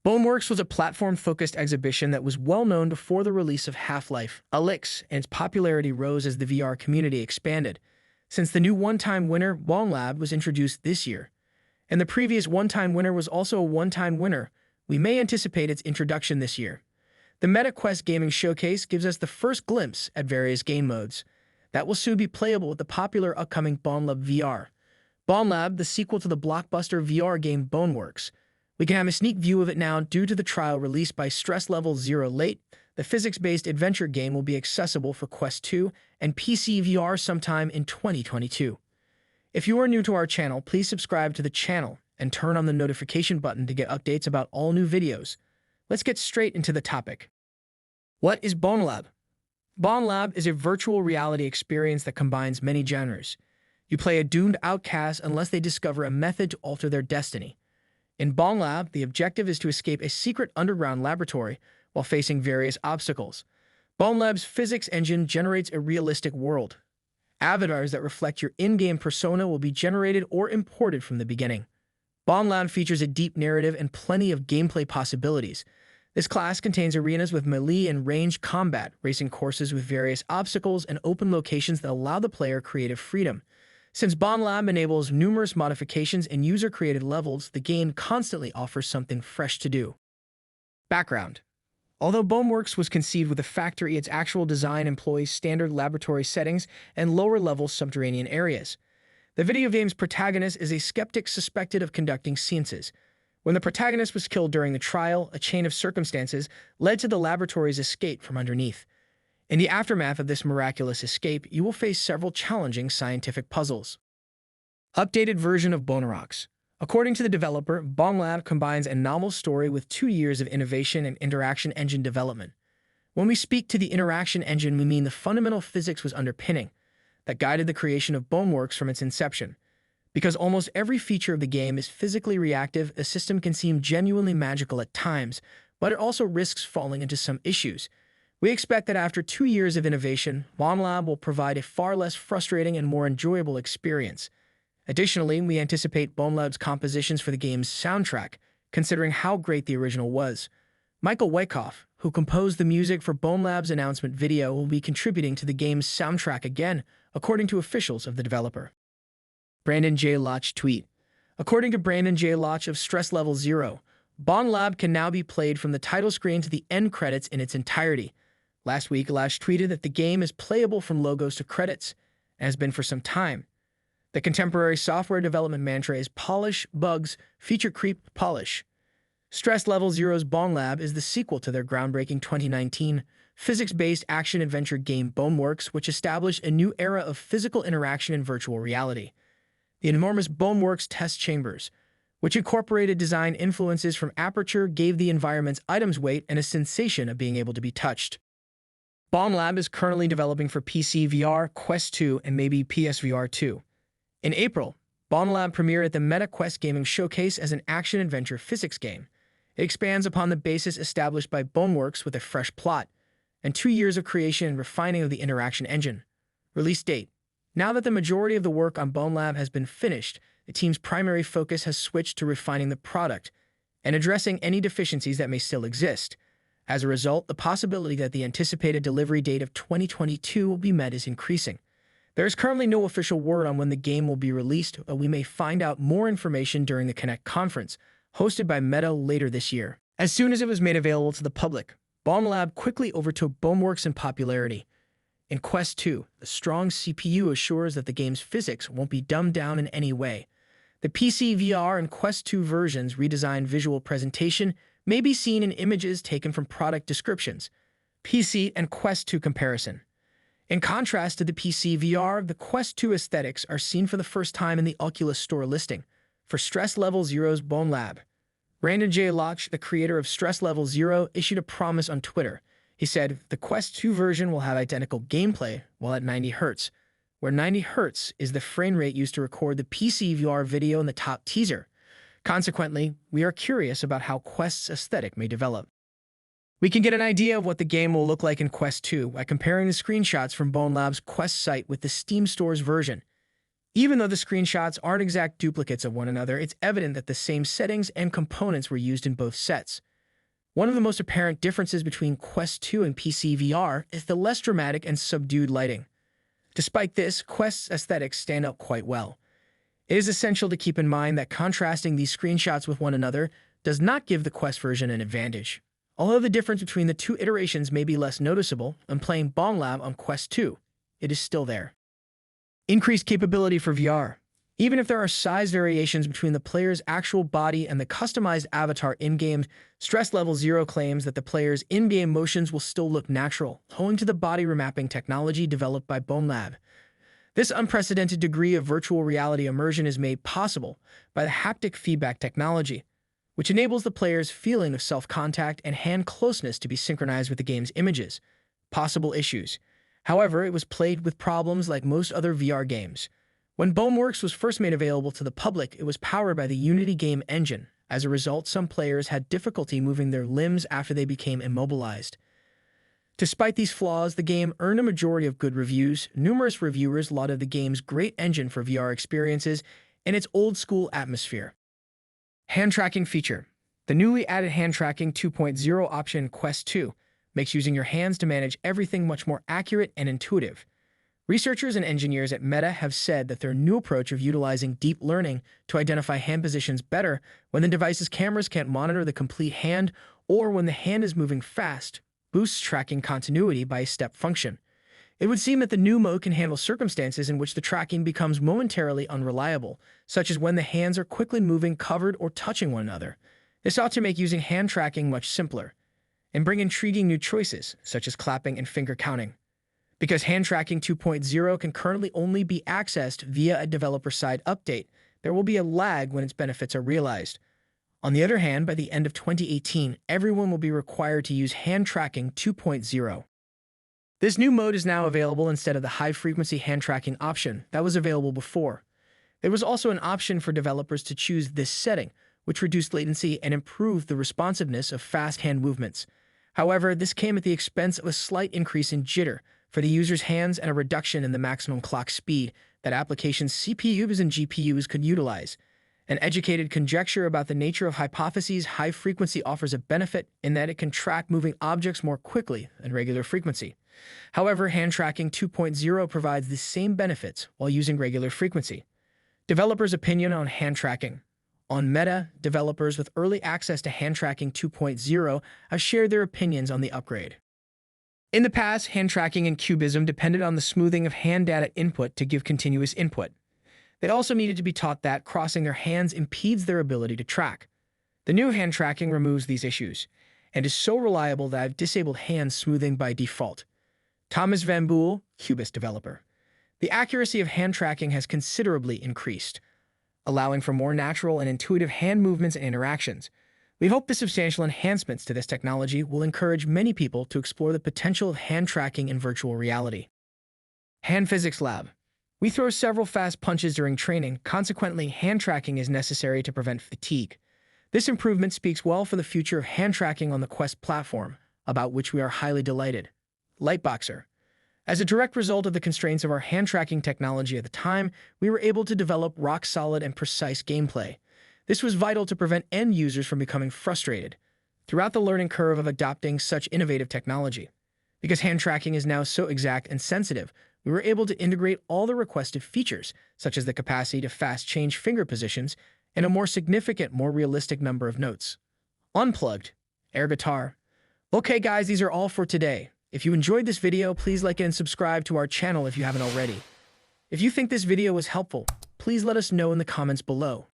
Boneworks was a platform-focused exhibition that was well known before the release of Half-Life, Alyx, and its popularity rose as the VR community expanded. Since the new one-time winner, Bonelab, was introduced this year, and the previous one-time winner was also a one-time winner, we may anticipate its introduction this year. The MetaQuest Gaming Showcase gives us the first glimpse at various game modes that will soon be playable with the popular upcoming Bonelab VR. Bonelab, the sequel to the blockbuster VR game Boneworks. We can have a sneak view of it now due to the trial released by Stress Level Zero late. The physics-based adventure game will be accessible for Quest 2 and PC VR sometime in 2022. If you are new to our channel, please subscribe to the channel and turn on the notification button to get updates about all new videos. Let's get straight into the topic. What is Bonelab? Bonelab is a virtual reality experience that combines many genres. You play a doomed outcast unless they discover a method to alter their destiny. In Bonelab, the objective is to escape a secret underground laboratory while facing various obstacles. Bonelab's physics engine generates a realistic world. Avatars that reflect your in-game persona will be generated or imported from the beginning. Bonelab features a deep narrative and plenty of gameplay possibilities. This class contains arenas with melee and ranged combat, racing courses with various obstacles, and open locations that allow the player creative freedom. Since Bonelab enables numerous modifications and user-created levels, the game constantly offers something fresh to do. Background. Although Boneworks was conceived with a factory, its actual design employs standard laboratory settings and lower-level subterranean areas. The video game's protagonist is a skeptic suspected of conducting seances. When the protagonist was killed during the trial, a chain of circumstances led to the laboratory's escape from underneath. In the aftermath of this miraculous escape, you will face several challenging scientific puzzles. Updated version of Boneworks. According to the developer, Bonelab combines a novel story with 2 years of innovation and interaction engine development. When we speak to the interaction engine, we mean the fundamental physics was underpinning that guided the creation of Boneworks from its inception. Because almost every feature of the game is physically reactive, a system can seem genuinely magical at times, but it also risks falling into some issues. We expect that after 2 years of innovation, Bonelab will provide a far less frustrating and more enjoyable experience. Additionally, we anticipate Bonelab's compositions for the game's soundtrack, considering how great the original was. Michael Wyckoff, who composed the music for Bonelab's announcement video, will be contributing to the game's soundtrack again, according to officials of the developer. Brandon J. Loch tweet. According to Brandon J. Loch of Stress Level Zero, Bonelab can now be played from the title screen to the end credits in its entirety. Last week, Loch tweeted that the game is playable from logos to credits, and has been for some time. The contemporary software development mantra is polish, bugs, feature creep, polish. Stress Level Zero's Bonelab is the sequel to their groundbreaking 2019 physics-based action-adventure game Boneworks, which established a new era of physical interaction in virtual reality. The enormous Boneworks test chambers, which incorporated design influences from Aperture, gave the environment's items weight and a sensation of being able to be touched. Bonelab is currently developing for PC VR, Quest 2, and maybe PSVR 2. In April, Bonelab premiered at the MetaQuest Gaming Showcase as an action-adventure physics game. It expands upon the basis established by Boneworks with a fresh plot, and 2 years of creation and refining of the interaction engine. Release date. Now that the majority of the work on Bonelab has been finished, the team's primary focus has switched to refining the product and addressing any deficiencies that may still exist. As a result, the possibility that the anticipated delivery date of 2022 will be met is increasing. There is currently no official word on when the game will be released, but we may find out more information during the Connect conference, hosted by Meta later this year. As soon as it was made available to the public, Bonelab quickly overtook Boneworks in popularity. In Quest 2, the strong CPU assures that the game's physics won't be dumbed down in any way. The PC VR and Quest 2 versions' redesigned visual presentation may be seen in images taken from product descriptions. PC and Quest 2 comparison. In contrast to the PC VR, the Quest 2 aesthetics are seen for the first time in the Oculus Store listing for Stress Level Zero's Bonelab. Brandon J. Loch, the creator of Stress Level Zero, issued a promise on Twitter. He said, the Quest 2 version will have identical gameplay while at 90 Hz, where 90 Hz is the frame rate used to record the PC VR video in the top teaser. Consequently, we are curious about how Quest's aesthetic may develop. We can get an idea of what the game will look like in Quest 2 by comparing the screenshots from Bonelab's Quest site with the Steam Store's version. Even though the screenshots aren't exact duplicates of one another, it's evident that the same settings and components were used in both sets. One of the most apparent differences between Quest 2 and PC VR is the less dramatic and subdued lighting. Despite this, Quest's aesthetics stand out quite well. It is essential to keep in mind that contrasting these screenshots with one another does not give the Quest version an advantage. Although the difference between the two iterations may be less noticeable when playing Bonelab on Quest 2, it is still there. Increased capability for VR. Even if there are size variations between the player's actual body and the customized avatar in-game, Stress Level 0 claims that the player's in-game motions will still look natural, owing to the body remapping technology developed by Bonelab. This unprecedented degree of virtual reality immersion is made possible by the haptic feedback technology, which enables the player's feeling of self-contact and hand closeness to be synchronized with the game's images. Possible issues. However, it was plagued with problems like most other VR games. When Boneworks was first made available to the public, it was powered by the Unity game engine. As a result, some players had difficulty moving their limbs after they became immobilized. Despite these flaws, the game earned a majority of good reviews. Numerous reviewers lauded the game's great engine for VR experiences and its old-school atmosphere. Hand tracking feature. The newly added hand tracking 2.0 option in Quest 2 makes using your hands to manage everything much more accurate and intuitive. Researchers and engineers at Meta have said that their new approach of utilizing deep learning to identify hand positions better when the device's cameras can't monitor the complete hand or when the hand is moving fast boosts tracking continuity by a step function. It would seem that the new mode can handle circumstances in which the tracking becomes momentarily unreliable, such as when the hands are quickly moving, covered, or touching one another. This ought to make using hand tracking much simpler and bring intriguing new choices, such as clapping and finger counting. Because hand tracking 2.0 can currently only be accessed via a developer-side update, there will be a lag when its benefits are realized. On the other hand, by the end of 2018, everyone will be required to use hand tracking 2.0. This new mode is now available instead of the high-frequency hand tracking option that was available before. There was also an option for developers to choose this setting, which reduced latency and improved the responsiveness of fast hand movements. However, this came at the expense of a slight increase in jitter for the user's hands and a reduction in the maximum clock speed that applications' CPUs and GPUs could utilize. An educated conjecture about the nature of hypotheses, high frequency offers a benefit in that it can track moving objects more quickly than regular frequency. However, hand tracking 2.0 provides the same benefits while using regular frequency. Developers' opinion on hand tracking. On Meta, developers with early access to hand tracking 2.0 have shared their opinions on the upgrade. In the past, hand tracking and cubism depended on the smoothing of hand data input to give continuous input. They also needed to be taught that crossing their hands impedes their ability to track. The new hand tracking removes these issues and is so reliable that I've disabled hand smoothing by default. Thomas Van Boel, Cubist developer. The accuracy of hand tracking has considerably increased, allowing for more natural and intuitive hand movements and interactions. We hope the substantial enhancements to this technology will encourage many people to explore the potential of hand tracking in virtual reality. Hand Physics Lab. We throw several fast punches during training, consequently, hand tracking is necessary to prevent fatigue. This improvement speaks well for the future of hand tracking on the Quest platform, about which we are highly delighted. Lightboxer. As a direct result of the constraints of our hand tracking technology at the time, we were able to develop rock-solid and precise gameplay. This was vital to prevent end users from becoming frustrated throughout the learning curve of adopting such innovative technology. Because hand tracking is now so exact and sensitive, we were able to integrate all the requested features, such as the capacity to fast change finger positions and a more significant, more realistic number of notes. Unplugged. Air guitar. Okay guys, these are all for today. If you enjoyed this video, please like and subscribe to our channel if you haven't already. If you think this video was helpful, please let us know in the comments below.